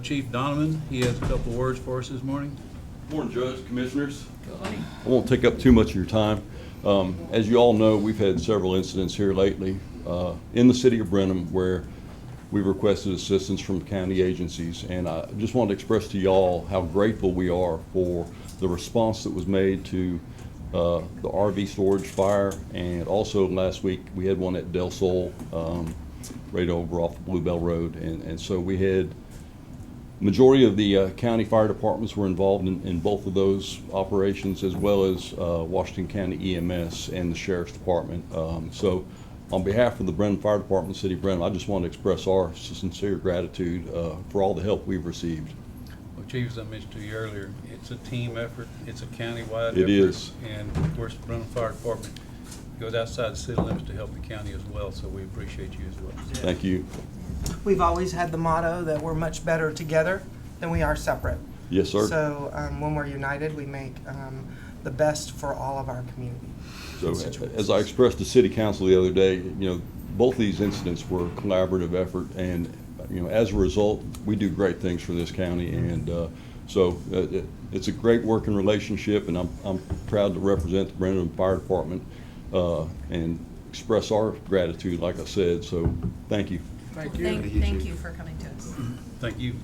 Chief Donovan, he has a couple of words for us this morning. Morning, Judge, Commissioners. I won't take up too much of your time. As you all know, we've had several incidents here lately in the city of Brenham where we've requested assistance from county agencies, and I just want to express to y'all how grateful we are for the response that was made to the RV storage fire, and also last week we had one at Del Sol, right over off Bluebell Road, and so we had majority of the county fire departments were involved in both of those operations, as well as Washington County EMS and the Sheriff's Department. So on behalf of the Brenham Fire Department, City of Brenham, I just want to express our sincere gratitude for all the help we've received. Well, Chief, as I mentioned to you earlier, it's a team effort, it's a county-wide effort. It is. And of course, the Brenham Fire Department goes outside the city limits to help the county as well, so we appreciate you as well. Thank you. We've always had the motto that we're much better together than we are separate. Yes, sir. So when we're united, we make the best for all of our community. So as I expressed to City Council the other day, both these incidents were a collaborative effort, and as a result, we do great things for this county, and so it's a great working relationship, and I'm proud to represent the Brenham Fire Department and express our gratitude, like I said. So thank you. Thank you for coming to us. Thank you.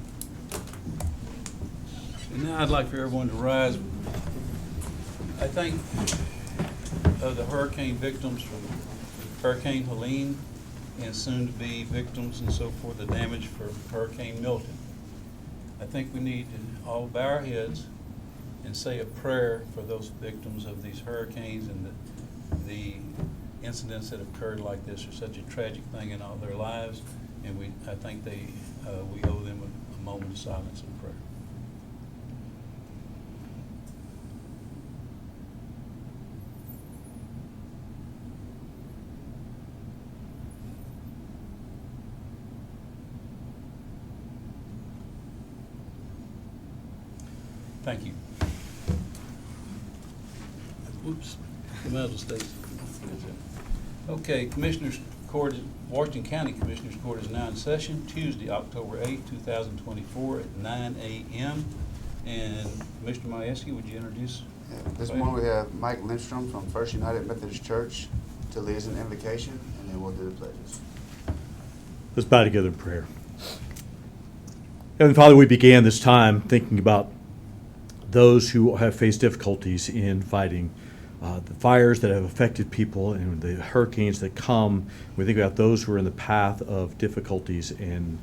And now I'd like for everyone to rise. I think of the hurricane victims from Hurricane Helene and soon-to-be victims and so forth, the damage for Hurricane Milton. I think we need to all bow our heads and say a prayer for those victims of these hurricanes, and the incidents that occurred like this are such a tragic thing in all their lives, and I think we owe them a moment of silence and prayer. Thank you. Whoops, the medal stays. Okay, Commissioners Court, Washington County Commissioners Court is now in session, Tuesday, October 8, 2024 at 9 a.m. And Commissioner Majewski, would you introduce? This morning we have Mike Lindstrom from First United Methodist Church to lead us in invocation, and then we'll do the pledges. Let's bow together in prayer. Heavenly Father, we began this time thinking about those who have faced difficulties in fighting the fires that have affected people and the hurricanes that come. We think about those who are in the path of difficulties and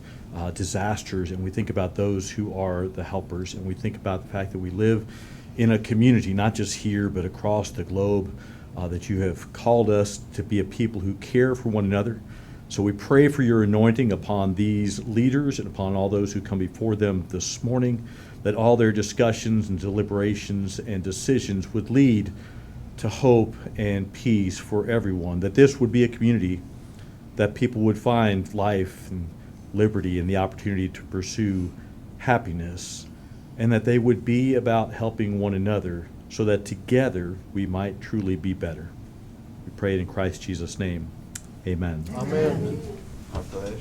disasters, and we think about those who are the helpers, and we think about the fact that we live in a community, not just here, but across the globe, that you have called us to be a people who care for one another. So we pray for your anointing upon these leaders and upon all those who come before them this morning, that all their discussions and deliberations and decisions would lead to hope and peace for everyone, that this would be a community that people would find life and liberty and the opportunity to pursue happiness, and that they would be about helping one another so that together we might truly be better. We pray it in Christ Jesus' name. Amen. Amen. I pledge.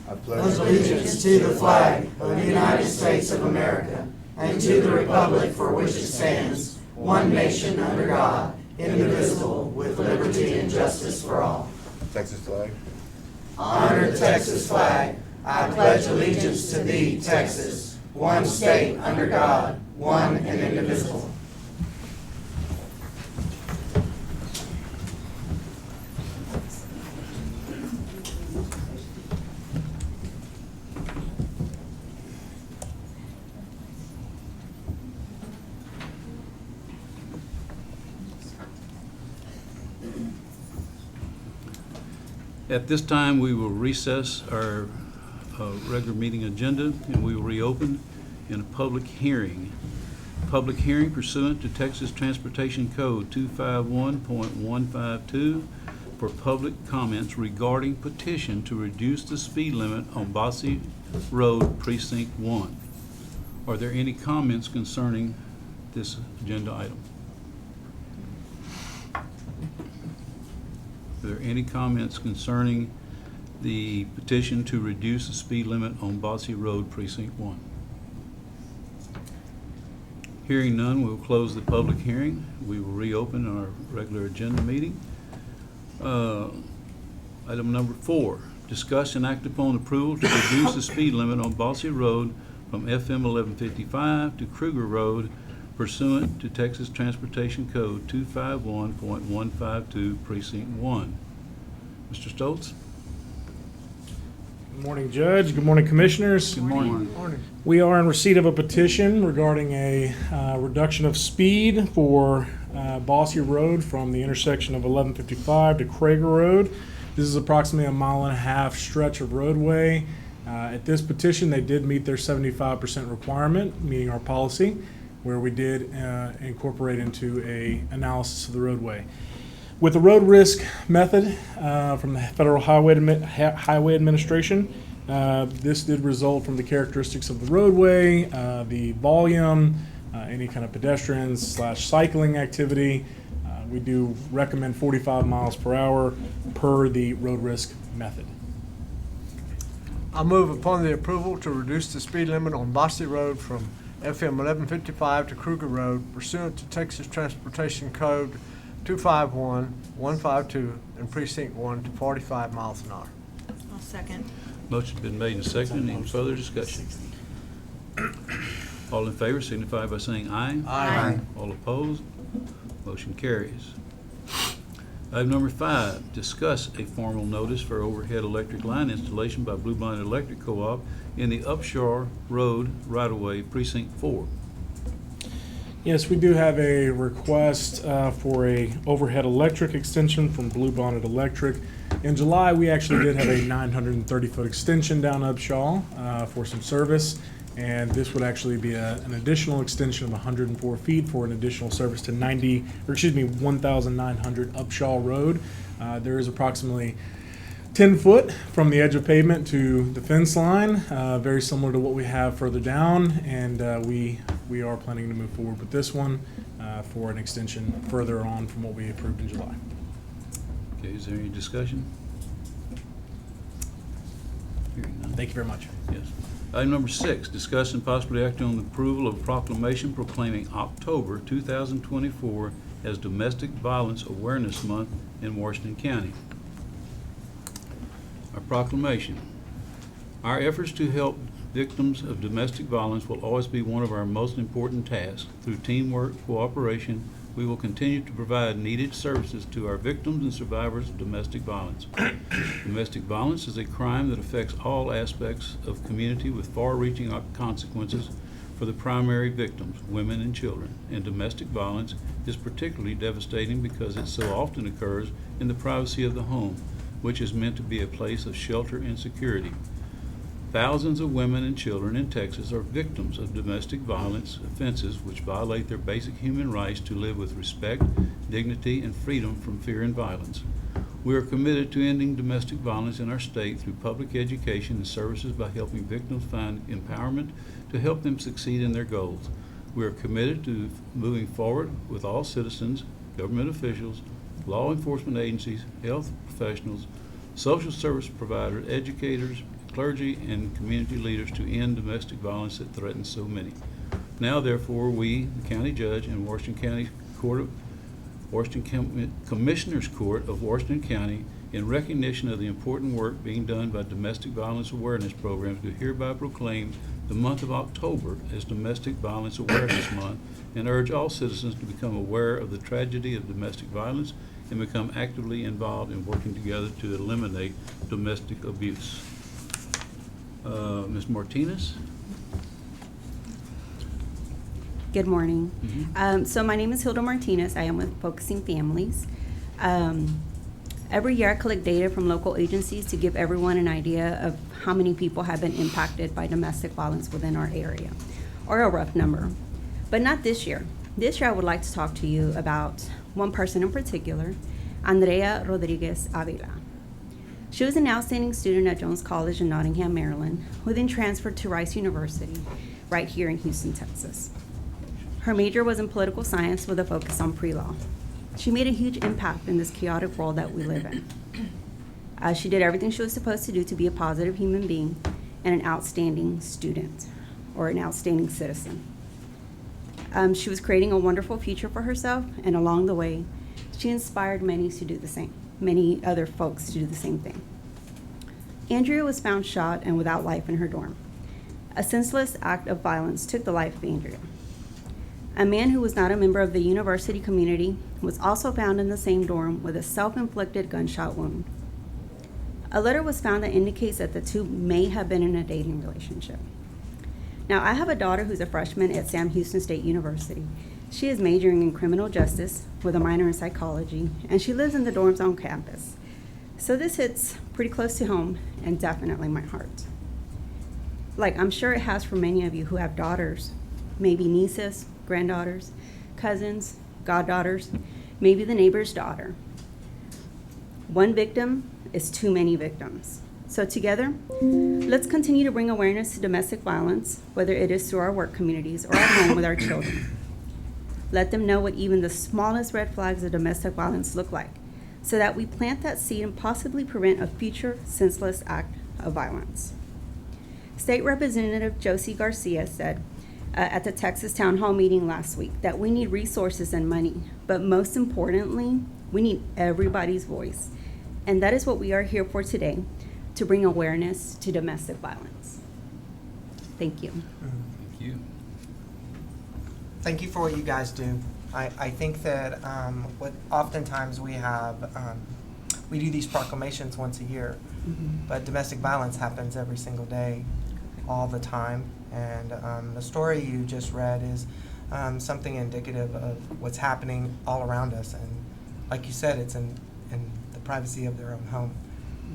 I pledge allegiance to the flag of the United States of America and to the republic for which it stands, one nation under God, indivisible, with liberty and justice for all. Texas flag. Honor the Texas flag. I pledge allegiance to thee, Texas, one state under God, one and indivisible. At this time, we will recess our regular meeting agenda, and we will reopen in a public hearing. Public hearing pursuant to Texas Transportation Code 251.152 for public comments regarding petition to reduce the speed limit on Bossy Road, Precinct 1. Are there any comments concerning this agenda item? Are there any comments concerning the petition to reduce the speed limit on Bossy Road, Precinct 1? Hearing none, we will close the public hearing. We will reopen our regular agenda meeting. Item number 4, discuss and act upon approval to reduce the speed limit on Bossy Road from FM 1155 to Kruger Road pursuant to Texas Transportation Code 251.152, Precinct 1. Mr. Stoltz? Good morning, Judge. Good morning, Commissioners. Good morning. We are in receipt of a petition regarding a reduction of speed for Bossy Road from the intersection of 1155 to Krager Road. This is approximately a 1.5 mile stretch of roadway. At this petition, they did meet their 75% requirement, meeting our policy, where we did incorporate into a analysis of the roadway. With the road risk method from the Federal Highway Administration, this did result from the characteristics of the roadway, the volume, any kind of pedestrians / cycling activity. We do recommend 45 miles per hour per the road risk method. I move upon the approval to reduce the speed limit on Bossy Road from FM 1155 to Kruger Road pursuant to Texas Transportation Code 251.152 in Precinct 1 to 45 miles an hour. I'll second. Motion's been made and seconded. Any further discussion? All in favor signify by saying aye. Aye. All opposed? Motion carries. Item number 5, discuss a formal notice for overhead electric line installation by Bluebonnet Electric Co-op in the Upshur Road right-of-way, Precinct 4. Yes, we do have a request for a overhead electric extension from Bluebonnet Electric. In July, we actually did have a 930-foot extension down Upshaw for some service, and this would actually be an additional extension of 104 feet for an additional service to 1,900 Upshaw Road. There is approximately 10 foot from the edge of pavement to the fence line, very similar to what we have further down, and we are planning to move forward with this one for an extension further on from what we approved in July. Okay, is there any discussion? Hearing none. Thank you very much. Yes. Item number 6, discuss and possibly act on the approval of a proclamation proclaiming October 2024 as Domestic Violence Awareness Month in Washington County. Our proclamation. Our efforts to help victims of domestic violence will always be one of our most important tasks. Through teamwork, cooperation, we will continue to provide needed services to our victims and survivors of domestic violence. Domestic violence is a crime that affects all aspects of community with far-reaching consequences for the primary victims, women and children. And domestic violence is particularly devastating because it so often occurs in the privacy of the home, which is meant to be a place of shelter and security. Thousands of women and children in Texas are victims of domestic violence offenses which violate their basic human rights to live with respect, dignity, and freedom from fear and violence. We are committed to ending domestic violence in our state through public education and services by helping victims find empowerment to help them succeed in their goals. We are committed to moving forward with all citizens, government officials, law enforcement agencies, health professionals, social service providers, educators, clergy, and community leaders to end domestic violence that threatens so many. Now, therefore, we, the county judge and Washington Commissioners Court of Washington County, in recognition of the important work being done by domestic violence awareness programs, do hereby proclaim the month of October as Domestic Violence Awareness Month and urge all citizens to become aware of the tragedy of domestic violence and become actively involved in working together to eliminate domestic abuse. Ms. Martinez? Good morning. So my name is Hilda Martinez. I am with Focusing Families. Every year I collect data from local agencies to give everyone an idea of how many people have been impacted by domestic violence within our area, or a rough number. But not this year. This year I would like to talk to you about one person in particular, Andrea Rodriguez Avila. She was an outstanding student at Jones College in Nottingham, Maryland, who then transferred to Rice University right here in Houston, Texas. Her major was in political science with a focus on pre-law. She made a huge impact in this chaotic world that we live in. She did everything she was supposed to do to be a positive human being and an outstanding student or an outstanding citizen. She was creating a wonderful future for herself, and along the way, she inspired many to do the same, many other folks to do the same thing. Andrea was found shot and without life in her dorm. A senseless act of violence took the life of Andrea. A man who was not a member of the university community was also found in the same dorm with a self-inflicted gunshot wound. A letter was found that indicates that the two may have been in a dating relationship. Now, I have a daughter who's a freshman at Sam Houston State University. She is majoring in criminal justice with a minor in psychology, and she lives in the dorms on campus. So this hits pretty close to home and definitely my heart. Like I'm sure it has for many of you who have daughters, maybe nieces, granddaughters, cousins, goddaughters, maybe the neighbor's daughter. One victim is too many victims. So together, let's continue to bring awareness to domestic violence, whether it is through our work communities or at home with our children. Let them know what even the smallest red flags of domestic violence look like, so that we plant that seed and possibly prevent a future senseless act of violence. State Representative Josie Garcia said at the Texas Town Hall meeting last week that we need resources and money, but most importantly, we need everybody's voice. And that is what we are here for today, to bring awareness to domestic violence. Thank you. Thank you. Thank you for what you guys do. I think that what oftentimes we have, we do these proclamations once a year, but domestic violence happens every single day, all the time. And the story you just read is something indicative of what's happening all around us. And like you said, it's in the privacy of their own home.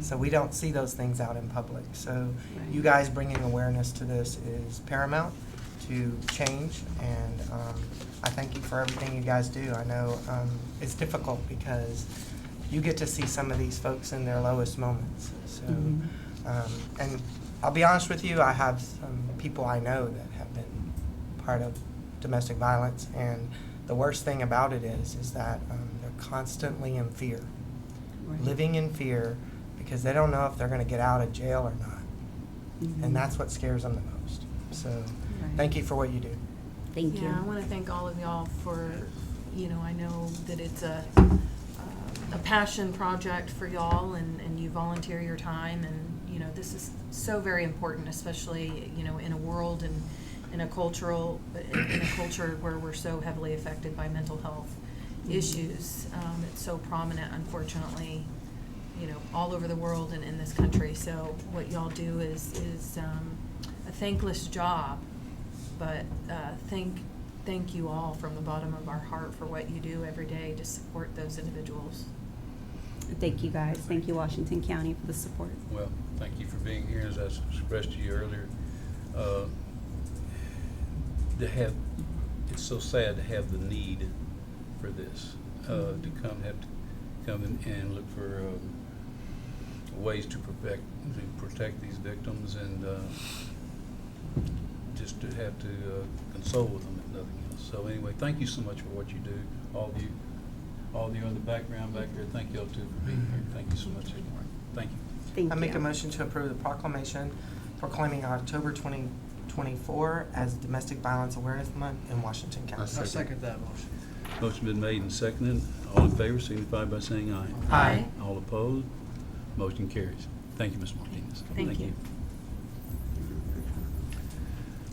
So we don't see those things out in public. So you guys bringing awareness to this is paramount to change, and I thank you for everything you guys do. I know it's difficult because you get to see some of these folks in their lowest moments. So, and I'll be honest with you, I have some people I know that have been part of domestic violence, and the worst thing about it is that they're constantly in fear, living in fear, because they don't know if they're going to get out of jail or not. And that's what scares them the most. So thank you for what you do. Thank you. Yeah, I want to thank all of y'all for, I know that it's a passion project for y'all, and you volunteer your time, and, this is so very important, especially, in a world and in a culture where we're so heavily affected by mental health issues. It's so prominent, unfortunately, all over the world and in this country. So what y'all do is a thankless job, but thank you all from the bottom of our heart for what you do every day to support those individuals. Thank you, guys. Thank you, Washington County, for the support. Well, thank you for being here. As I expressed to you earlier, it's so sad to have the need for this, to come and look for ways to protect these victims, and just to have to console with them, if nothing else. So anyway, thank you so much for what you do, all of you in the background back there. Thank y'all too for being here. Thank you so much this morning. Thank you. Thank I you. make a motion to approve the proclamation proclaiming October 2024 as Domestic Violence Awareness Month in Washington County. I second that motion. Motion been made and seconded. All in favor signify by saying aye. Aye. All opposed? Motion carries. Thank you, Ms. Martinez. Thank you.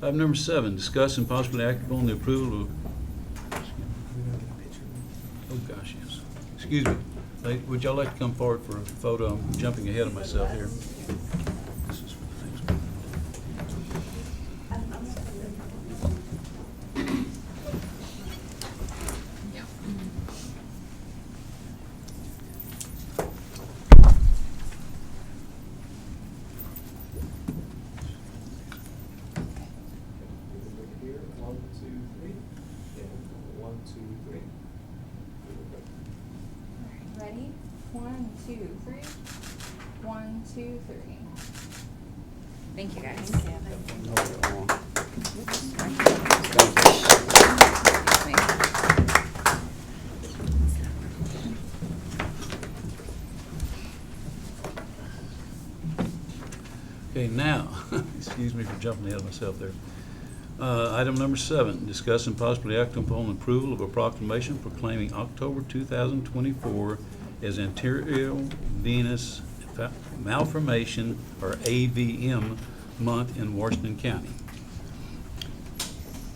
Item number 7, discuss and possibly act upon the approval of, oh gosh, yes. Excuse me. Would y'all like to come forward for a photo? I'm jumping ahead of myself here. This is for the next one. Ready? 1, 2, 3. 1, 2, 3. Thank you, guys. Okay, now, excuse me for jumping ahead of myself there. Item number 7, discuss and possibly act upon approval of a proclamation proclaiming October 2024 as Arterial Venous Malformation, or AVM, month in Washington County.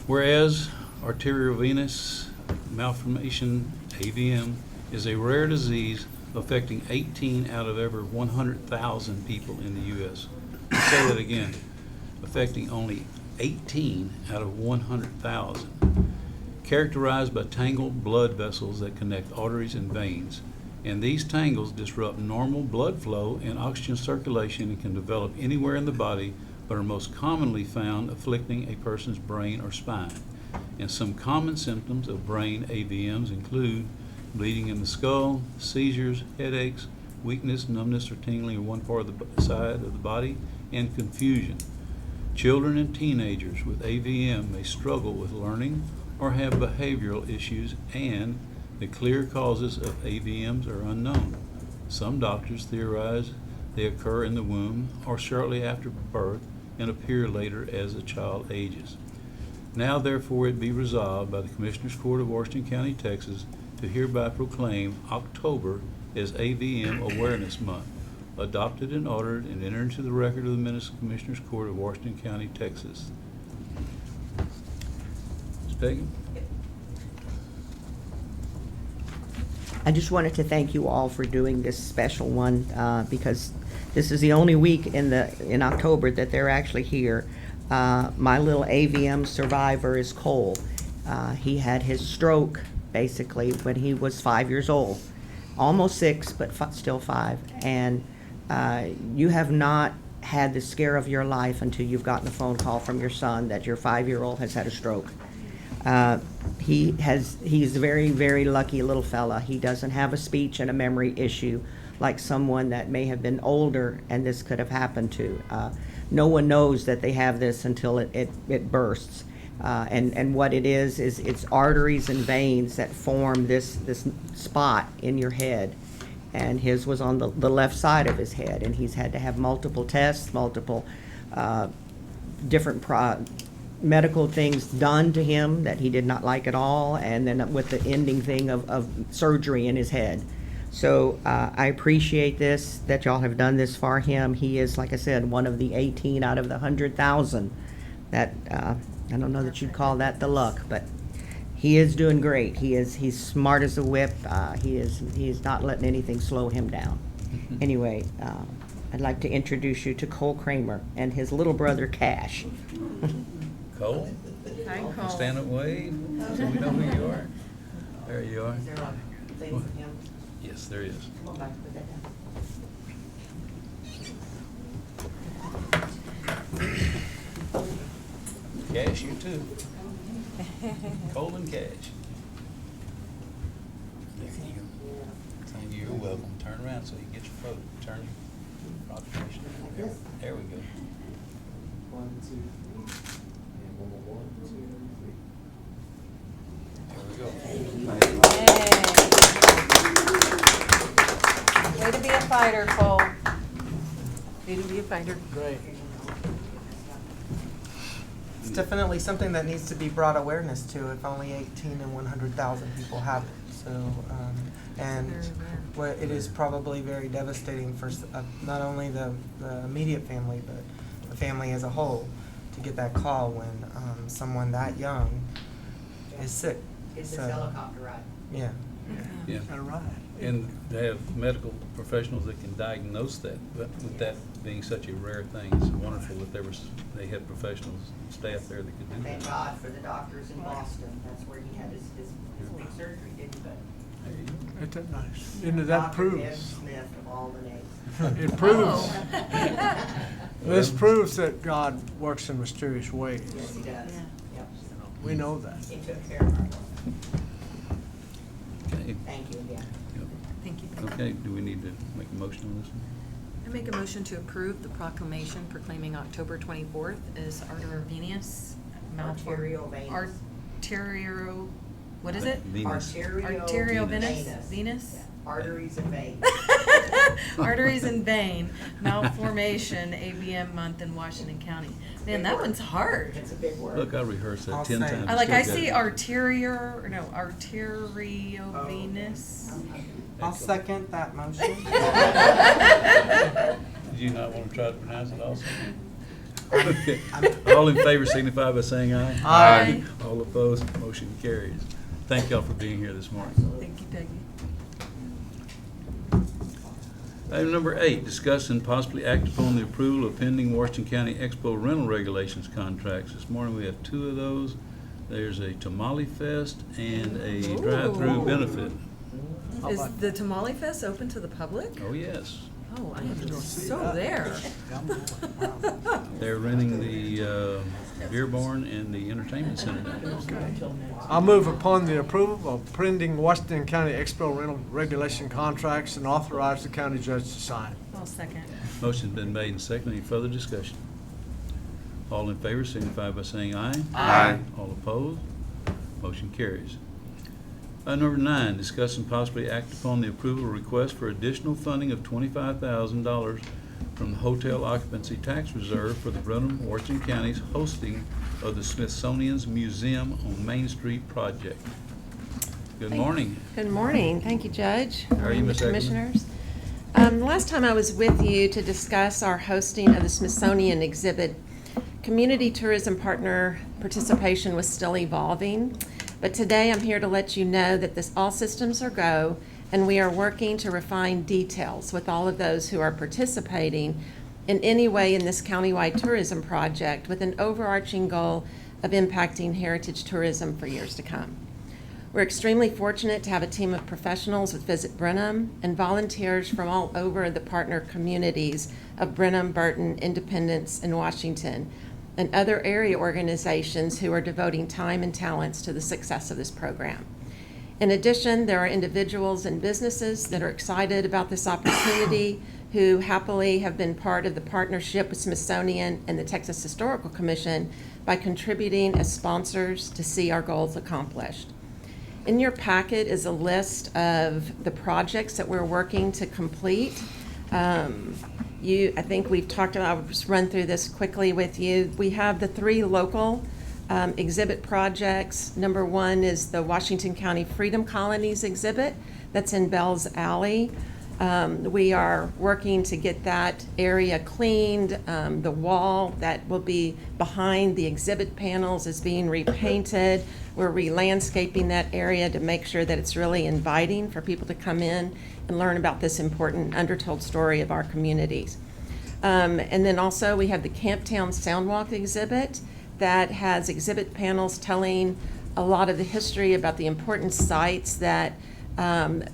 Whereas arteriovenous malformation, AVM, is a rare disease affecting 18 out of every 100,000 people in the U.S. I'll say that again, affecting only 18 out of 100,000, characterized by tangled blood vessels that connect arteries and veins. And these tangles disrupt normal blood flow and oxygen circulation and can develop anywhere in the body, but are most commonly found afflicting a person's brain or spine. And some common symptoms of brain AVMs include bleeding in the skull, seizures, headaches, weakness, numbness, or tingling in one part of the side of the body, and confusion. Children and teenagers with AVM may struggle with learning or have behavioral issues, and the clear causes of AVMs are unknown. Some doctors theorize they occur in the womb or shortly after birth and appear later as the child ages. Now therefore it be resolved by the Commissioners Court of Washington County, Texas, to hereby proclaim October as AVM Awareness Month, adopted and ordered and entered into the record of the minutes of the Commissioners Court of Washington County, Texas. Ms. Peggy? I just wanted to thank you all for doing this special one, because this is the only week in October that they're actually here. My little AVM survivor is Cole. He had his stroke basically when he was 5 years old, almost 6, but still 5. And you have not had the scare of your life until you've gotten a phone call from your son that your 5-year-old has had a stroke. He's a very, very lucky little fella. He doesn't have a speech and a memory issue like someone that may have been older and this could have happened to. No one knows that they have this until it bursts. And what it is it's arteries and veins that form this spot in your head. And his was on the left side of his head, and he's had to have multiple tests, multiple different medical things done to him that he did not like at all, and then with the ending thing of surgery in his head. So I appreciate this, that y'all have done this for him. He is, like I said, one of the 18 out of the 100,000 that, I don't know that you'd call that the luck, but he is doing great. He's smart as a whip. He is not letting anything slow him down. Anyway, I'd like to introduce you to Cole Kramer and his little brother Cash. Cole? Hi, Cole. Stand up, wave, so we know who you are. There you are. Is there a thing for him? Yes, there is. Come on back, put that down. Cash, you too. Cole and Cash. There you go. Thank you. You're welcome. Turn around so you can get your photo. Turn your proclamation. There we go. 1, 2, 3. And one more. 1, 2, 3. There we go. Yay. Way to be a fighter, Cole. Way to be a fighter. Great. It's definitely something that needs to be brought awareness to, if only 18 in 100,000 people have it. So, and Very rare. what it is probably very devastating for not only the immediate family, but the family as a whole, to get that call when someone that young is sick. It's So, this helicopter ride. Yeah. Yeah. All right. And they have medical professionals that can diagnose that, but with that being such a rare thing, it's wonderful that they had professionals, staff there that could do Thank that. God for the doctors in Boston. That's where he had his big surgery, didn't he? But There you go. Isn't that nice? And that Dr. proves. Ed Smith of all the names. It proves. Oh. This proves that God works in mysterious ways. Yes, he does. Yeah. Yep. We know that. He took care of our work. Okay. Thank you again. Yep. Thank you. Okay, do we need to make a motion on this one? I make a motion to approve the proclamation proclaiming October 24th as arteriovenous Arteriovenous. arterio, what is it? Venous. Arteriovenous. Arteriovenous, venous? Arteries in vein. Arteries in vein, malformation, ABM month in Washington County. Man, that one's hard. It's a big word. Look, I rehearsed that I'll 10 say- times. I Still got see it. arteriovenous. I'll second that motion. Did you not want to try to pronounce it also? Okay. All in favor signify by saying aye. Aye. All opposed, motion carries. Thank y'all for being here this morning. Thank you, Peggy. Item number 8, discuss and possibly act upon the approval of pending Washington County Expo rental regulations contracts. This morning we have 2 of those. There's a Tamale Fest and a drive-through Ooh. benefit. Is the Tamale Fest open to the public? Oh, yes. Oh, I am so there. They're renting the beer barn and the entertainment center now. I move upon the approval of pending Washington County Expo rental regulation contracts and authorize the county judge to sign. I'll second. Motion's been made and seconded. Any further discussion? All in favor signify by saying aye. Aye. All opposed? Motion carries. Item number 9, discuss and possibly act upon the approval of request for additional funding of $25,000 from the Hotel Occupancy Tax Reserve for the Brenham, Washington County's hosting of the Smithsonian's Museum on Main Street project. Good morning. Good morning. Thank you, Judge. How are you, Ms. Eckman? Commissioners. Last time I was with you to discuss our hosting of the Smithsonian exhibit, community tourism partner participation was still evolving. But today I'm here to let you know that all systems are go, and we are working to refine details with all of those who are participating in any way in this countywide tourism project with an overarching goal of impacting heritage tourism for years to come. We're extremely fortunate to have a team of professionals with Visit Brenham and volunteers from all over the partner communities of Brenham, Burton, Independence, and Washington, and other area organizations who are devoting time and talents to the success of this program. In addition, there are individuals and businesses that are excited about this opportunity who happily have been part of the partnership with Smithsonian and the Texas Historical Commission by contributing as sponsors to see our goals accomplished. In your packet is a list of the projects that we're working to complete. I think we've talked about, I'll just run through this quickly with you. We have the 3 local exhibit projects. Number 1 is the Washington County Freedom Colonies exhibit that's in Bell's Alley. We are working to get that area cleaned. The wall that will be behind the exhibit panels is being repainted. We're re-landscaping that area to make sure that it's really inviting for people to come in and learn about this important undertold story of our communities. And then also we have the Camptown Soundwalk exhibit that has exhibit panels telling a lot of the history about the important sites that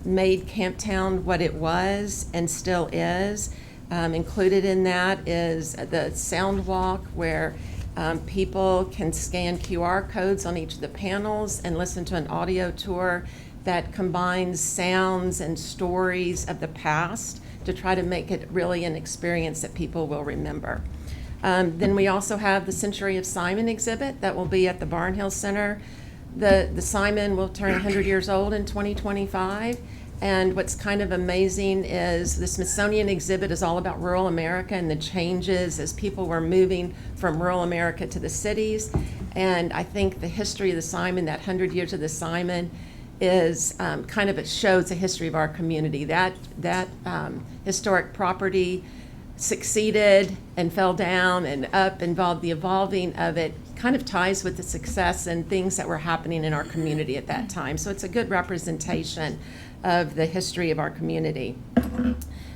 made Camptown what it was and still is. Included in that is the Soundwalk, where people can scan QR codes on each of the panels and listen to an audio tour that combines sounds and stories of the past to try to make it really an experience that people will remember. Then we also have the Century of Simon exhibit that will be at the Barnhill Center. The Simon will turn 100 years old in 2025. And what's kind of amazing is the Smithsonian exhibit is all about rural America and the changes as people were moving from rural America to the cities. And I think the history of the Simon, that 100 years of the Simon, is kind of, it shows the history of our community. That historic property succeeded and fell down and up, involved the evolving of it, kind of ties with the success and things that were happening in our community at that time. So it's a good representation of the history of our community.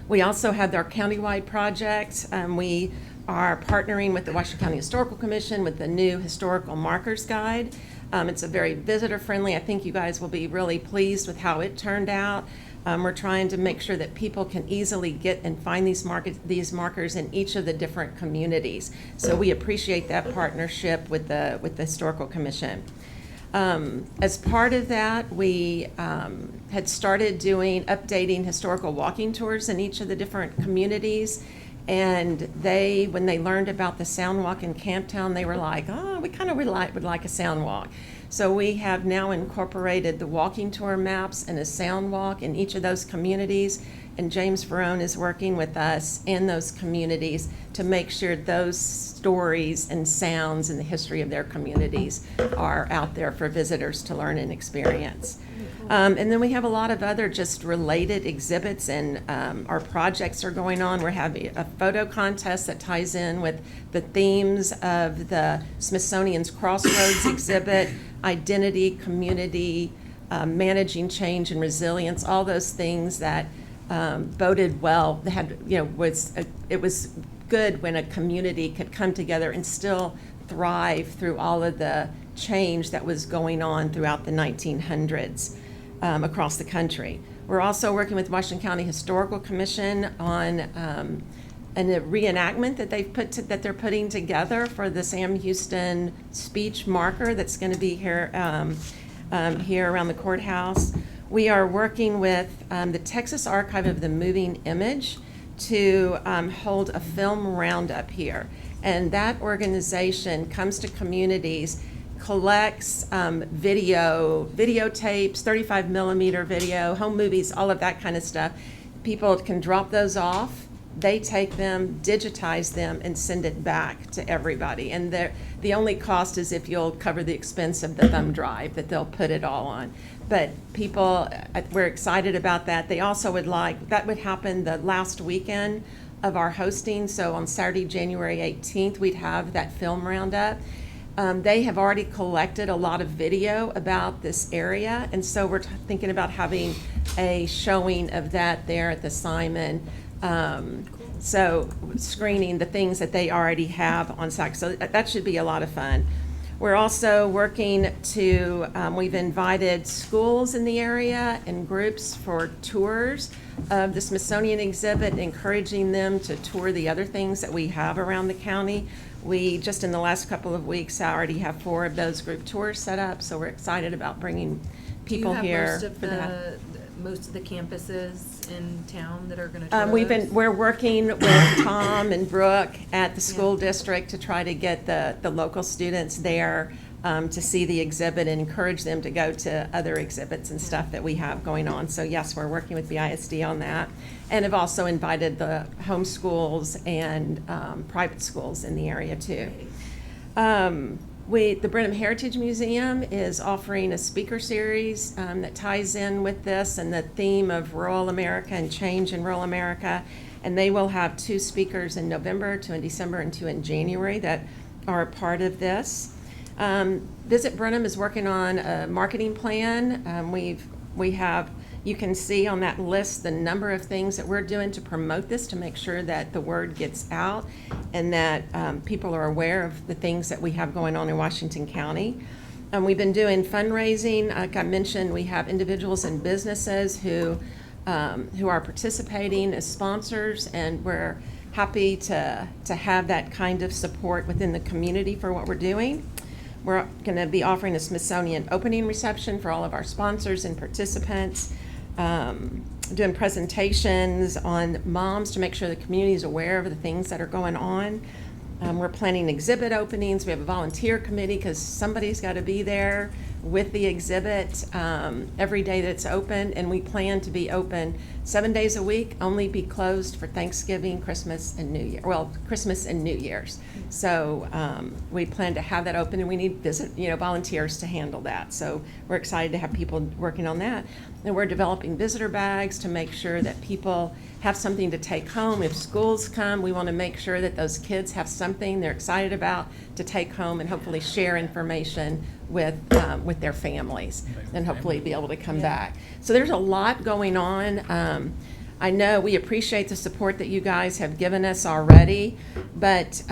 We also have our countywide projects. We are partnering with the Washington County Historical Commission with the new Historical Markers Guide. It's a very visitor-friendly. I think you guys will be really pleased with how it turned out. We're trying to make sure that people can easily get and find these markers in each of the different communities. So we appreciate that partnership with the Historical Commission. As part of that, we had started updating historical walking tours in each of the different communities. And when they learned about the Sound Walk in Camptown, they were like, oh, we kind of would like a Sound Walk. So we have now incorporated the walking tour maps and a Sound Walk in each of those communities. And James Verone is working with us in those communities to make sure those stories and sounds and the history of their communities are out there for visitors to learn and experience. And then we have a lot of other just related exhibits, and our projects are going on. We're having a photo contest that ties in with the themes of the Smithsonian's Crossroads exhibit, identity, community, managing change and resilience, all those things that boded well. They had, it was good when a community could come together and still thrive through all of the change that was going on throughout the 1900s across the country. We're also working with Washington County Historical Commission on a reenactment that they're putting together for the Sam Houston speech marker that's going to be here here around the courthouse. We are working with the Texas Archive of the Moving Image to hold a film roundup here. And that organization comes to communities, collects videotapes, 35 millimeter video, home movies, all of that kind of stuff. People can drop those off. They take them, digitize them, and send it back to everybody. And the only cost is if you'll cover the expense of the thumb drive that they'll put it all on. But people, we're excited about that. They also that would happen the last weekend of our hosting. So on Saturday, January 18th, we'd have that film roundup. They have already collected a lot of video about this area. And so we're thinking about having a showing of that there at the Simon. So screening the things that they already have on site. So that should be a lot of fun. We're also working to, we've invited schools in the area and groups for tours of the Smithsonian exhibit, encouraging them to tour the other things that we have around the county. We, just in the last couple of weeks, already have 4 of those group tours set up, so we're excited about bringing people here for that. Most of the campuses in town that are going to tour We're working with Tom and Brooke at the school district to try to get the local students there to see the exhibit and encourage them to go to other exhibits and stuff that we have going on. So yes, we're working with BISD on that, and have also invited the home schools and private schools in the area too. The Brenham Heritage Museum is offering a speaker series that ties in with this and the theme of rural America and change in rural America. And they will have 2 speakers in November, 2 in December, and 2 in January that are a part of this. Visit Brenham is working on a marketing plan. We have, you can see on that list the number of things that we're doing to promote this, to make sure that the word gets out and that people are aware of the things that we have going on in Washington County. We've been doing fundraising. Like I mentioned, we have individuals and businesses who are participating as sponsors, and we're happy to have that kind of support within the community for what we're doing. We're going to be offering a Smithsonian opening reception for all of our sponsors and participants. Doing presentations on moms to make sure the community is aware of the things that are going on. We're planning exhibit openings. We have a volunteer committee because somebody's got to be there with the exhibit every day that it's open, and we plan to be open 7 days a week, only be closed for Thanksgiving, Christmas, and New Year. Well, Christmas and New Year's. So we plan to have that open, and we need volunteers to handle that. So we're excited to have people working on that. And we're developing visitor bags to make sure that people have something to take home. If schools come, we want to make sure that those kids have something they're excited about to take home and hopefully share information with their families and hopefully be able to come back. So there's a lot going on. I know we appreciate the support that you guys have given us already, but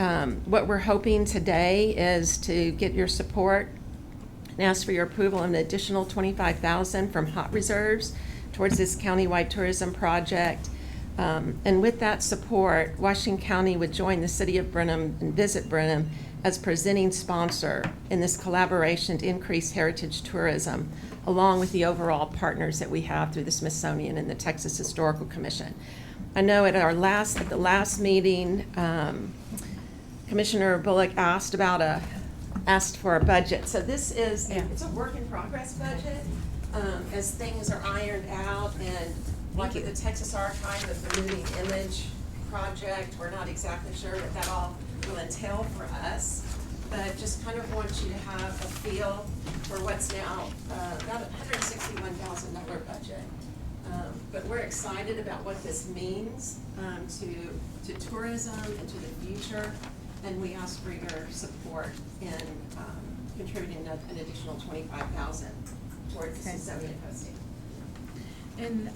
what we're hoping today is to get your support and ask for your approval of an additional $25,000 from Hot Reserves towards this countywide tourism project. And with that support, Washington County would join the City of Brenham and Visit Brenham as presenting sponsor in this collaboration to increase heritage tourism, along with the overall partners that we have through the Smithsonian and the Texas Historical Commission. I know at the last meeting, Commissioner Bullock asked for a budget. So this is, it's a work in progress budget, as things are ironed out, and like at the Texas Archive, with the moving image project, we're not exactly sure what that all will entail for us, but just kind of want you to have a feel for what's now about a $161,000 budget. But we're excited about what this means to tourism and to the future, and we ask for your support in contributing an additional $25,000 towards the Smithsonian hosting. And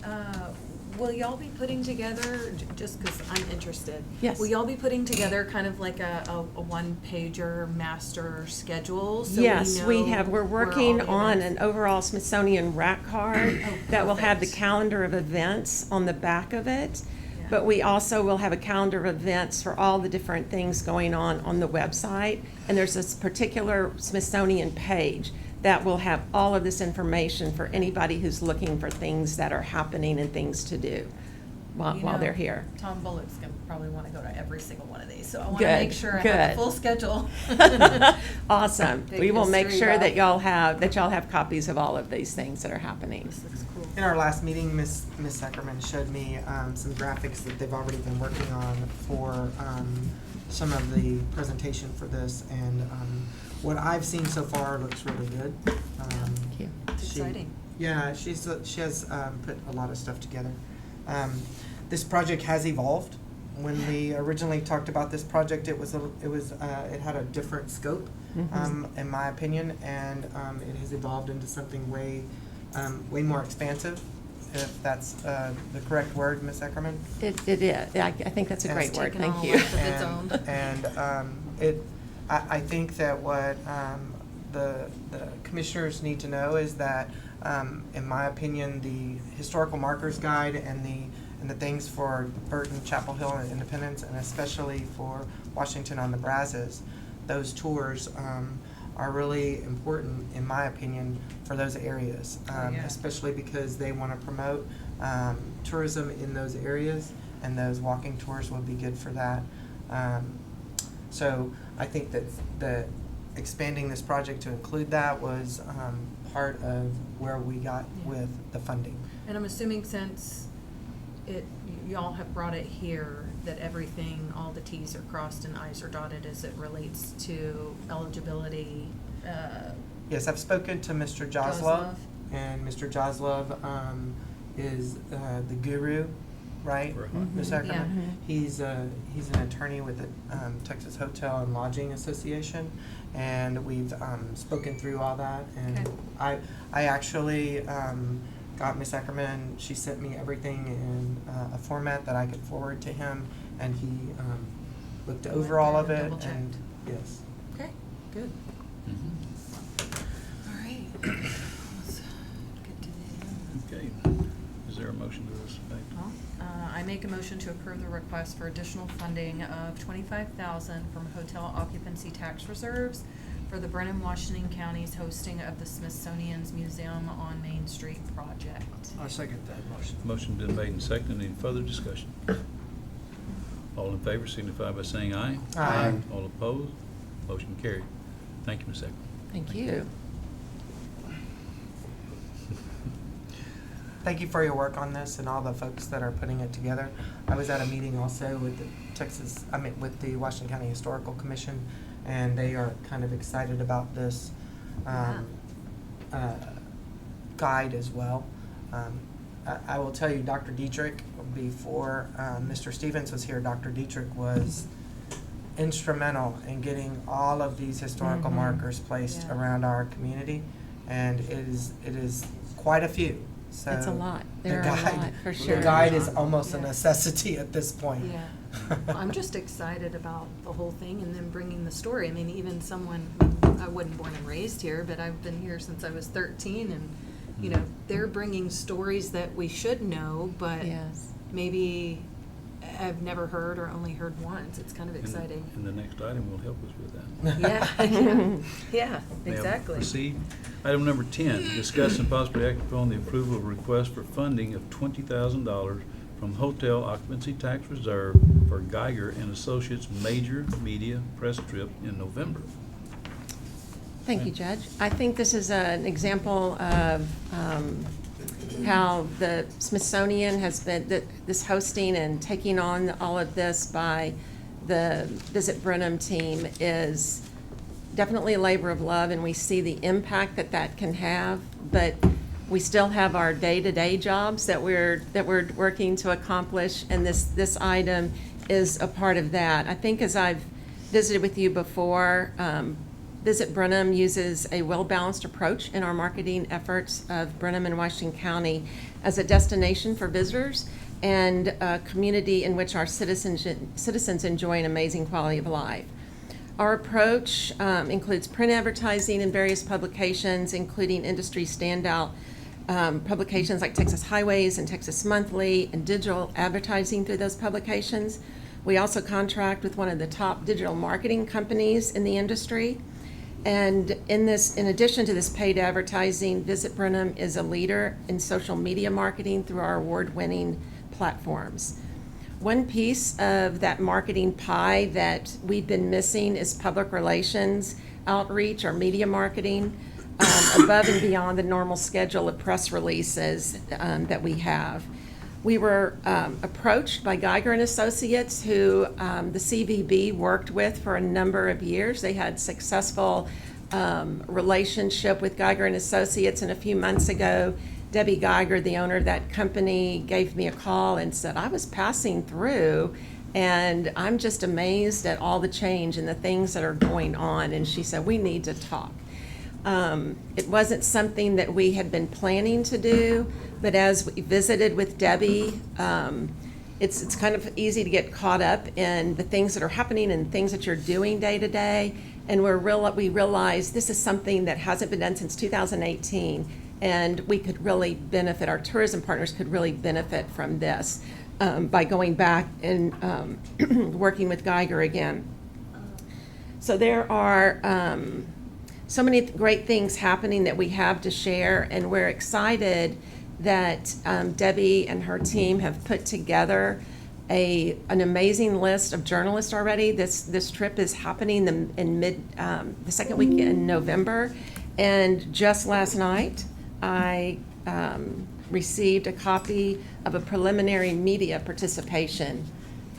will y'all be putting together, just because I'm interested? Yes. Will y'all be putting together kind of like a one-pager master schedule? So Yes, we know have. We're where working all the on events- an overall Smithsonian rack card that will have the perfect. calendar of events on the back of it. Yeah. But we also will have a calendar of events for all the different things going on the website. And there's this particular Smithsonian page that will have all of this information for anybody who's looking for things that are happening and things to do while You know, they're here. Tom Bullock's gonna probably want to go to every single one of these, so I want to Good, make sure I have good. a full schedule. Awesome. Big We will make history sure buff. that y'all have copies of all of these things that are happening. This looks cool. In our last meeting, Miss Ackerman showed me some graphics that they've already been working on for some of the presentation for this, and what I've seen so far looks really good. Thank you. It's She- exciting. Yeah, she has put a lot of stuff together. This project has evolved. When we originally talked about this project, it had a different scope, in my opinion, and it has evolved into something way more expansive, if that's the correct word, Ms. Ackerman. It is. I think that's a Yes. great word. Taken Thank on a you. life of its own. I think that what the commissioners need to know is that, in my opinion, the historical markers guide and the things for Burton, Chapel Hill, and Independence, and especially for Washington on the Brazos, those tours are really important, in my opinion, for those areas, Yeah. especially because they want to promote tourism in those areas, and those walking tours would be good for that. So I think that expanding this project to include that was part of where we got with the funding. And I'm assuming since y'all have brought it here, that everything, all the Ts are crossed and Is are dotted as it relates to eligibility. Yes, I've spoken to Mr. Joslove, Joslove. and Mr. Joslove is the guru, right? Right. Ms. Ackerman? Yeah. He's an attorney with the Texas Hotel and Lodging Association, and we've spoken through all that. And Okay. I actually got Ms. Ackerman. She sent me everything in a format that I could forward to him, and he looked Went over all of there it. and double-checked. And yes. Okay, good. All right. Let's get to the Okay. Is there a motion to this effect? Well, I make a motion to approve the request for additional funding of $25,000 from hotel occupancy tax reserves for the Brenham, Washington County's hosting of the Smithsonian's Museum on Main Street project. I second that motion. Motion been made and seconded. Any further discussion? All in favor signify by saying aye. Aye. All opposed? Motion carried. Thank you, Ms. Eckler. Thank you. Thank you for your work on this and all the folks that are putting it together. I was at a meeting also with with the Washington County Historical Commission, and they are kind of excited about this guide as well. I will tell you, Dr. Dietrich, before Mr. Stevens was here, Dr. Dietrich was instrumental in getting all of these historical markers placed Yeah. around our community, and it is quite a few. So It's a lot. the There are a guide- lot, for sure. The guide is almost a Yeah. necessity at this point. Yeah. I'm just excited about the whole thing and then bringing the story. I mean, even someone, I wasn't born and raised here, but I've been here since I was 13, and, you know, they're bringing stories that we should know, but Yes. Mm-hmm. maybe I've never heard or only heard once. It's kind of And- exciting. And the next item will help us with that. Yeah, May I exactly. proceed? Item number 10, to discuss and possibly act upon the approval of request for funding of $20,000 from hotel occupancy tax reserve for Geiger and Associates major media press trip in November. Thank you, Judge. I think this is an example of how the Smithsonian has been, this hosting and taking on all of this by the Visit Brenham team is definitely a labor of love, and we see the impact that that can have, but we still have our day-to-day jobs that we're working to accomplish, and this item is a part of that. I think as I've visited with you before, Visit Brenham uses a well-balanced approach in our marketing efforts of Brenham and Washington County as a destination for visitors and a community in which our citizens enjoy an amazing quality of life. Our approach includes print advertising in various publications, including industry standout publications like Texas Highways and Texas Monthly, and digital advertising through those publications. We also contract with one of the top digital marketing companies in the industry. And in addition to this paid advertising, Visit Brenham is a leader in social media marketing through our award-winning platforms. One piece of that marketing pie that we've been missing is public relations, outreach, or media marketing, above and beyond the normal schedule of press releases that we have. We were approached by Geiger and Associates, who the CVB worked with for a number of years. They had successful relationship with Geiger and Associates, and a few months ago, Debbie Geiger, the owner of that company, gave me a call and said, I was passing through and I'm just amazed at all the change and the things that are going on. And she said, we need to talk. It wasn't something that we had been planning to do, but as we visited with Debbie, it's kind of easy to get caught up in the things that are happening and things that you're doing day to day. And we realized this is something that hasn't been done since 2018, and we could really benefit, our tourism partners could really benefit from this by going back and working with Geiger again. So there are so many great things happening that we have to share, and we're excited that Debbie and her team have put together an amazing list of journalists already. This trip is happening in the second week in November, and just last night I received a copy of a preliminary media participation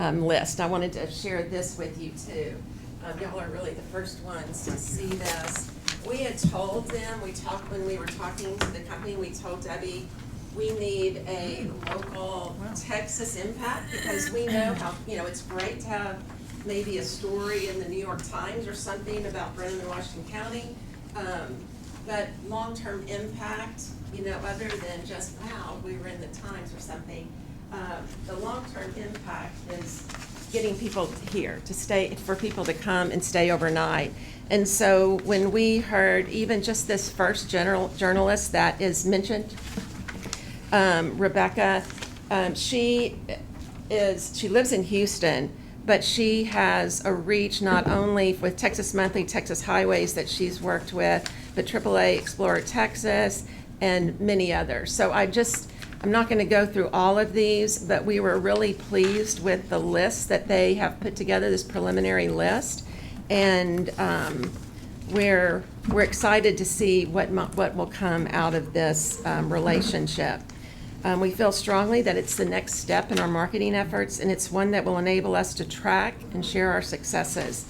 list. I wanted to share this with you too. Y'all are really the first ones to see this. We had told them, when we were talking to the company, we told Debbie, we need a local Texas impact, because we know how, it's great to have maybe a story in the New York Times or something about Brenham and Washington County, but long-term impact, other than just, wow, we were in the Times or something, the long-term impact is getting people here to stay, for people to come and stay overnight. And so when we heard even just this first journalist that is mentioned, Rebecca, she lives in Houston, but she has a reach not only with Texas Monthly, Texas Highways that she's worked with, but AAA Explorer Texas and many others. So I'm not going to go through all of these, but we were really pleased with the list that they have put together, this preliminary list. And we're excited to see what will come out of this relationship. We feel strongly that it's the next step in our marketing efforts, and it's one that will enable us to track and share our successes.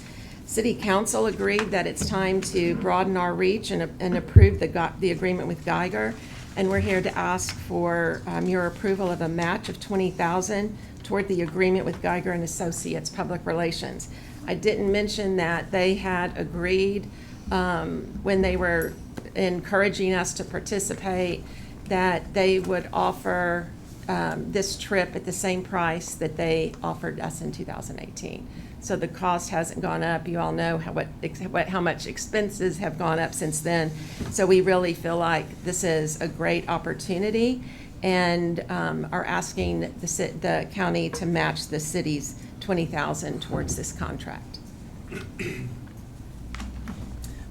City Council agreed that it's time to broaden our reach and approve the agreement with Geiger, and we're here to ask for your approval of a match of $20,000 toward the agreement with Geiger and Associates Public Relations. I didn't mention that they had agreed when they were encouraging us to participate that they would offer this trip at the same price that they offered us in 2018. So the cost hasn't gone up. You all know how much expenses have gone up since then. So we really feel like this is a great opportunity, and are asking the county to match the city's $20,000 towards this contract.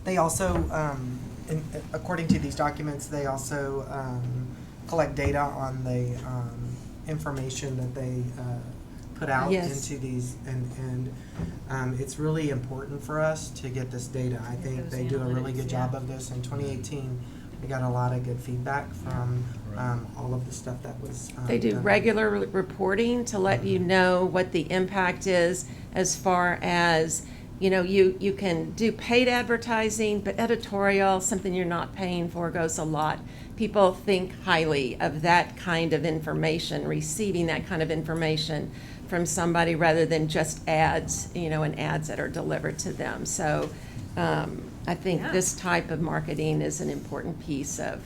They also, according to these documents, they also collect data on the information that they put out Yes. into these, and it's really important for us to get this data. I think those they do a really analytics, good job of this. In 2018, we got a lot of good feedback from all of the stuff that was They do done. regular reporting to let you know what the impact is as far as, you can do paid advertising, but editorial, something you're not paying for, goes a lot. People think highly of that kind of information, receiving that kind of information from somebody rather than just ads, and ads that are delivered to them. So I think Yeah. this type of marketing is an important piece of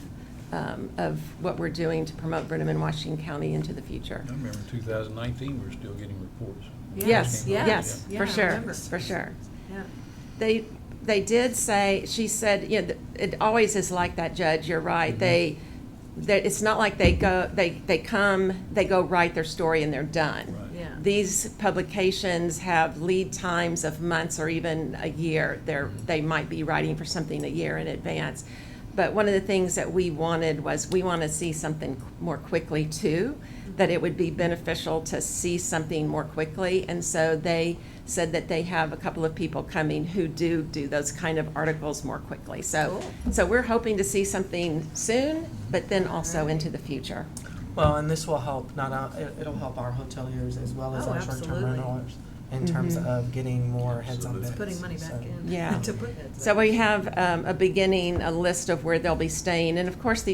what we're doing to promote Brenham and Washington County into the future. I remember in 2019, we were still getting reports. Yes, Yeah. yes, Yeah, for I sure, remember. for sure. Yeah. They did say, she said, it always is like that, Judge, you're right. It's not like they go write their story and they're done. Right. Yeah. These publications have lead times of months or even a year. They might be writing for something a year in advance. But one of the things that we wanted was we want to see something more quickly too, that it would be beneficial to see something more quickly. And so they said that they have a couple of people coming who do those kind of articles more quickly. So we're hoping to see something soon, but then also into the future. Well, and this will help, it'll help our hoteliers as well as Oh, our short-term absolutely. rentalers in terms of getting more heads on beds. Putting money back So- in. Yeah. To put heads So up. we have a list of where they'll be staying. And of course,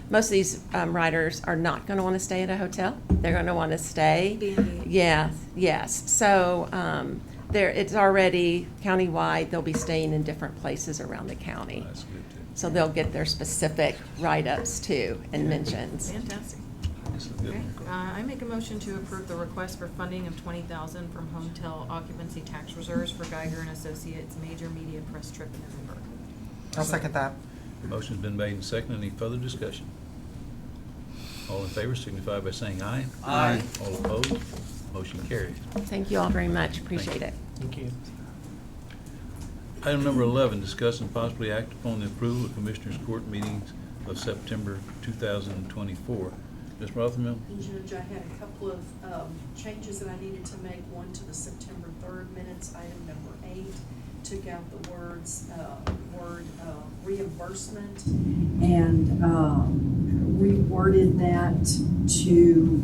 most of these riders are not going to want to stay at a hotel. They're going to want to stay. B&B. Yes. So it's already countywide. They'll be staying in different places around the county. That's good too. So they'll get their specific write-ups too and mentions. Fantastic. This is a good Okay. one. I make a motion to approve the request for funding of $20,000 from hotel occupancy tax reserves for Geiger and Associates major media press trip in November. I'll second that. Motion's been made and seconded. Any further discussion? All in favor signify by saying aye. Aye. All opposed? Motion carries. Thank you all very much. Appreciate it. Thank you. Item number 11, discuss and possibly act upon the approval of Commissioners Court meetings of September 2024. Ms. Rothermill? Judge, I had a couple of changes that I needed to make. One to the September 3rd minutes, item number 8, took out the word reimbursement and reworded that to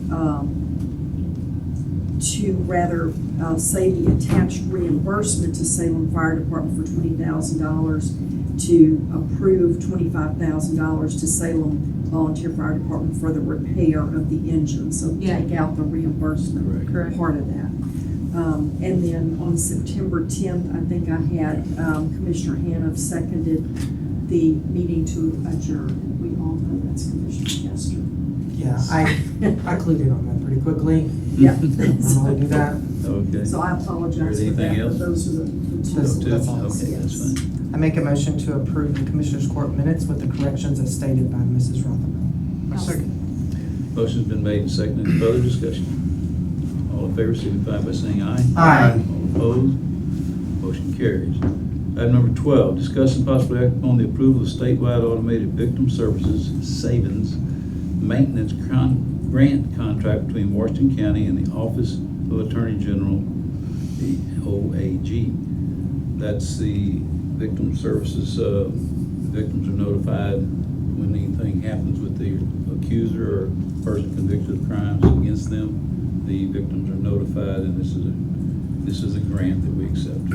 rather say the attached reimbursement to Salem Fire Department for $20,000 to approve $25,000 to Salem Volunteer Fire Department for the repair of the engine. So take out the reimbursement part of that. And then on September 10th, I think I had Commissioner Hanoff seconded the meeting to adjourn. We all know that's Commissioner Kester. Yeah, I clued in on that pretty quickly. Yeah. Normally do that. Okay. So I apologize for Anything that, else? but those are the two. That's all. Okay, that's Yes. fine. I make a motion to approve the Commissioners Court minutes with the corrections as stated by Mrs. Rothermill. Second. Motion's been made and seconded. Any further discussion? All in favor signify by saying aye. Aye. All opposed? Motion carries. Item number 12, discuss and possibly act upon the approval of statewide automated victim services savings maintenance grant contract between Washington County and the Office of Attorney General, the OAG. That's the victim services, victims are notified when anything happens with the accuser or person convicted of crimes against them. The victims are notified, and this is a grant that we accept.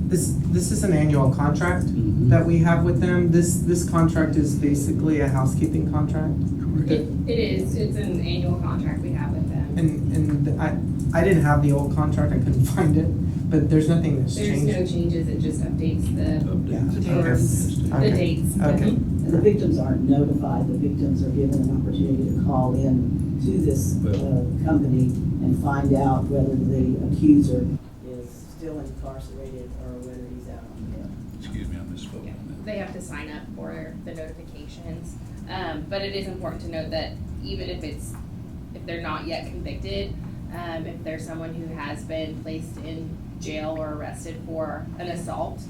This is an annual contract that we have with them. This contract is basically a housekeeping contract. It is, it's an annual contract we have with them. And I didn't have the old contract, I couldn't find it, but there's nothing that's There's changed. no changes, it just updates the terms, the Okay. dates. Okay. And the victims aren't notified, the victims are given an opportunity to call in to this company and find out whether the accuser is still incarcerated or whether he's out on bail. Excuse me, I misspoke Yeah, on that. they have to sign up for the notifications. But it is important to note that even if they're not yet convicted, if there's someone who has been placed in jail or arrested for an assault,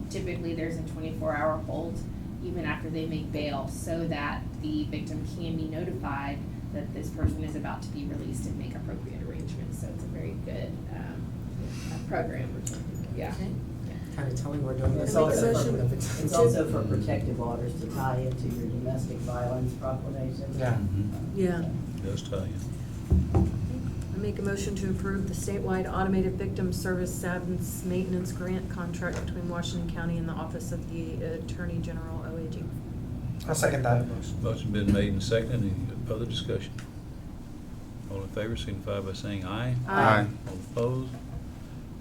typically there's a 24-hour hold even after they make bail so that the victim can be notified that this person is about to be released and make appropriate arrangements. So it's a very good program. Yeah. Kind of telling we're doing It's this. also motion. it's also for protective orders to tie into your domestic violence proclamation. Yeah. Yeah. Does tell you. I make a motion to approve the statewide automated victim service SAVNS maintenance grant contract between Washington County and the Office of the Attorney General, OAG. I'll second that. Motion been made and seconded. Any other discussion? All in favor signify by saying aye. Aye. All opposed?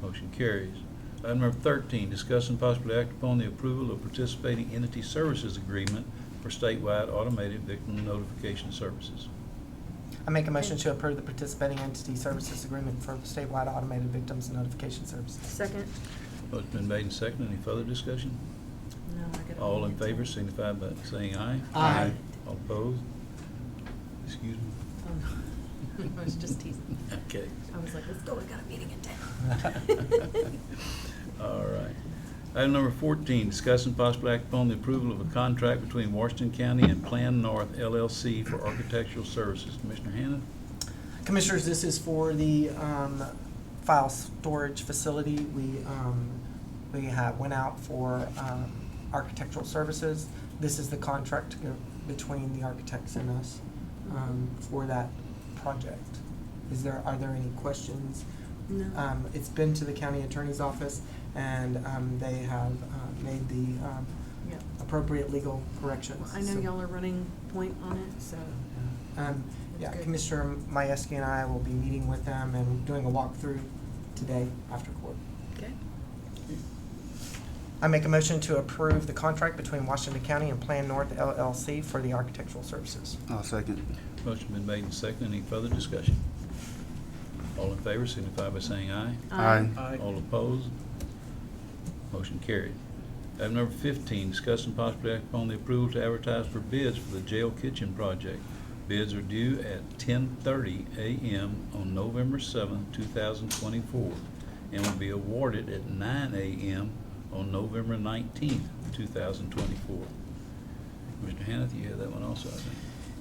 Motion carries. Item number 13, discuss and possibly act upon the approval of participating entity services agreement for statewide automated victim notification services. I make a motion to approve the participating entity services agreement for the statewide automated victims notification services. Second? Motion been made and seconded. Any further discussion? No, I got it. All in favor signify by saying aye. Aye. All opposed? Excuse me? Oh, no. I was just teasing. Okay. I was like, let's go, we got a meeting in 10. All right. Item number 14, discuss and possibly act upon the approval of a contract between Washington County and Plan North LLC for architectural services. Commissioner Hanna? Commissioners, this is for the file storage facility. We went out for architectural services. This is the contract between the architects and us for that project. Are there any questions? No. It's been to the county attorney's office, and they have made the Yeah. appropriate legal corrections. I know y'all are running point on it, so. Yeah, good. Commissioner Majewski and I will be meeting with them and doing a walkthrough today after court. Okay. I make a motion to approve the contract between Washington County and Plan North LLC for the architectural services. I'll second. Motion been made and seconded. Any further discussion? All in favor signify by saying aye. Aye. All opposed? Motion carried. Item number 15, discuss and possibly act upon the approval to advertise for bids for the jail kitchen project. Bids are due at 10:30 a.m. on November 7, 2024, and will be awarded at 9 a.m. on November 19, 2024. Mr. Hannah, you have that one also, I think.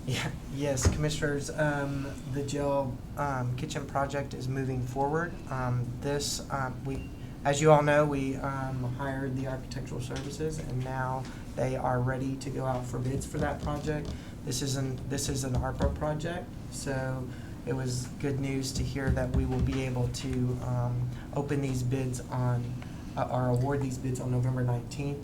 Yeah, yes, Commissioners, the jail kitchen project is moving forward. As you all know, we hired the architectural services, and now they are ready to go out for bids for that project. This is an ARPA project, so it was good news to hear that we will be able to open these bids or award these bids on November 19th.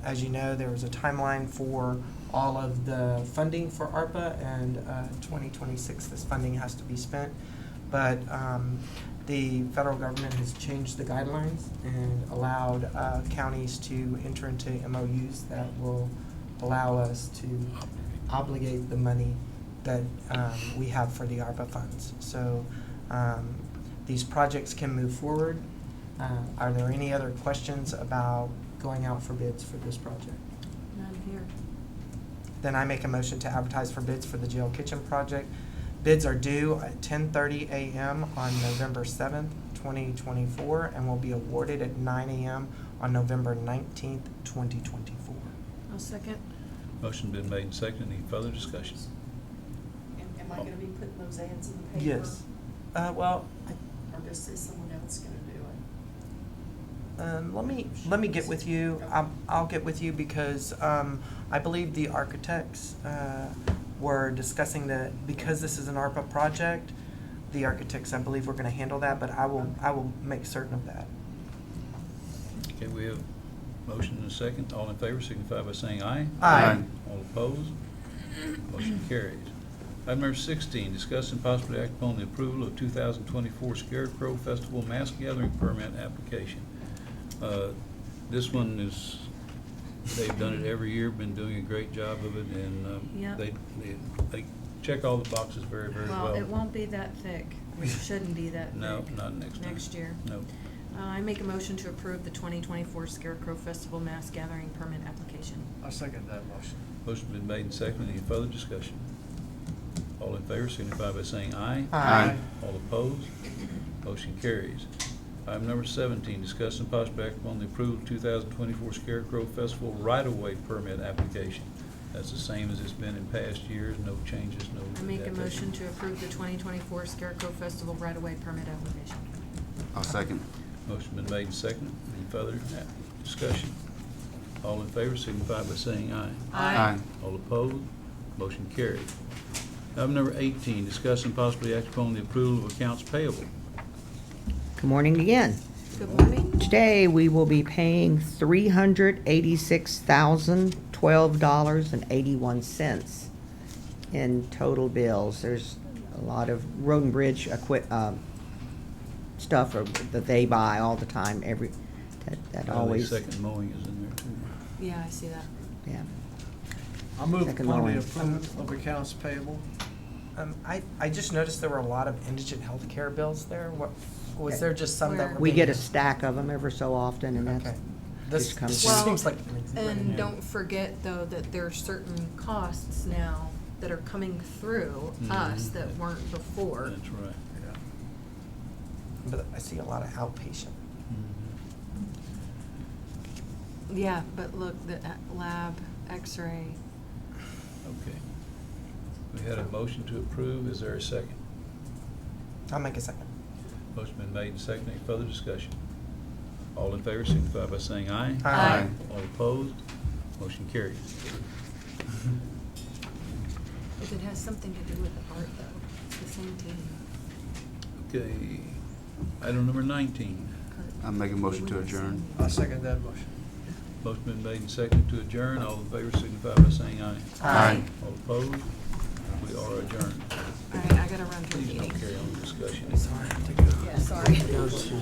As you know, there was a timeline for all of the funding for ARPA, and 2026 this funding has to be spent. But the federal government has changed the guidelines and allowed counties to enter into MOUs that will allow us to obligate the money that we have for the ARPA funds. So these projects can move forward. Are there any other questions about going out for bids for this project? None here. Then I make a motion to advertise for bids for the jail kitchen project. Bids are due at 10:30 a.m. on November 7th, 2024, and will be awarded at 9 a.m. on November 19th, 2024. I'll second. Motion been made and seconded. Any further discussion? Am I gonna be putting those ads in the paper? Yes. Well, Or is someone else gonna do it? let me get with you. I'll get with you because I believe the architects were discussing that because this is an ARPA project. The architects, I believe, we're going to handle that, but I will make certain of that. Okay, we have motion and a second. All in favor signify by saying aye. Aye. All opposed? Motion carries. Item number 16, discuss and possibly act upon the approval of 2024 Scarecrow Festival Mass Gathering Permit application. This one is, they've done it every year, been doing a great job of it, and Yep. they check all the boxes very, very well. Well, it won't be that thick. It shouldn't be that thick. No, not next time. Next year. No. I make a motion to approve the 2024 Scarecrow Festival Mass Gathering Permit application. I second that motion. Motion been made and seconded. Any further discussion? All in favor signify by saying aye. Aye. All opposed? Motion carries. Item number 17, discuss and possibly act upon the approval of 2024 Scarecrow Festival right-of-way permit application. That's the same as it's been in past years, no changes, no. I make a adaptation. motion to approve the 2024 Scarecrow Festival right-of-way permit application. I'll second. Motion been made and seconded. Any further discussion? All in favor signify by saying aye. Aye. All opposed? Motion carried. Item number 18, discuss and possibly act upon the approval of accounts payable. Good morning again. Good morning. Today, we will be paying $386,012.81 in total bills. There's a lot of road and bridge stuff that they buy all the time, that always, Second mowing is in there too. Yeah, I see that. yeah. I'll move Second upon the mowing. approval of accounts payable. I just noticed there were a lot of indigent healthcare bills there. What, was there just some that Where? were? We get a being- stack of them ever so often, and Okay. that's, This just comes this in. seems like. And don't forget, though, that there are certain costs now that are coming through us Mhm. that weren't before. That's right. But I see a lot of outpatient. Yeah, but look, the lab, x-ray. Okay. We had a motion to approve. Is there a second? I'll make a second. Motion been made and seconded. Any further discussion? All in favor signify by saying aye. Aye. All opposed? Motion carries. If it has something to do with the art, though, it's the same team. Okay. Item number 19. I make a motion to adjourn. I'll second that motion. Motion been made and seconded to adjourn. All in favor signify by saying aye. Aye. All opposed? We are adjourned. All right, I gotta run to a Please meeting. don't carry on the discussion. Yeah, sorry. Go to,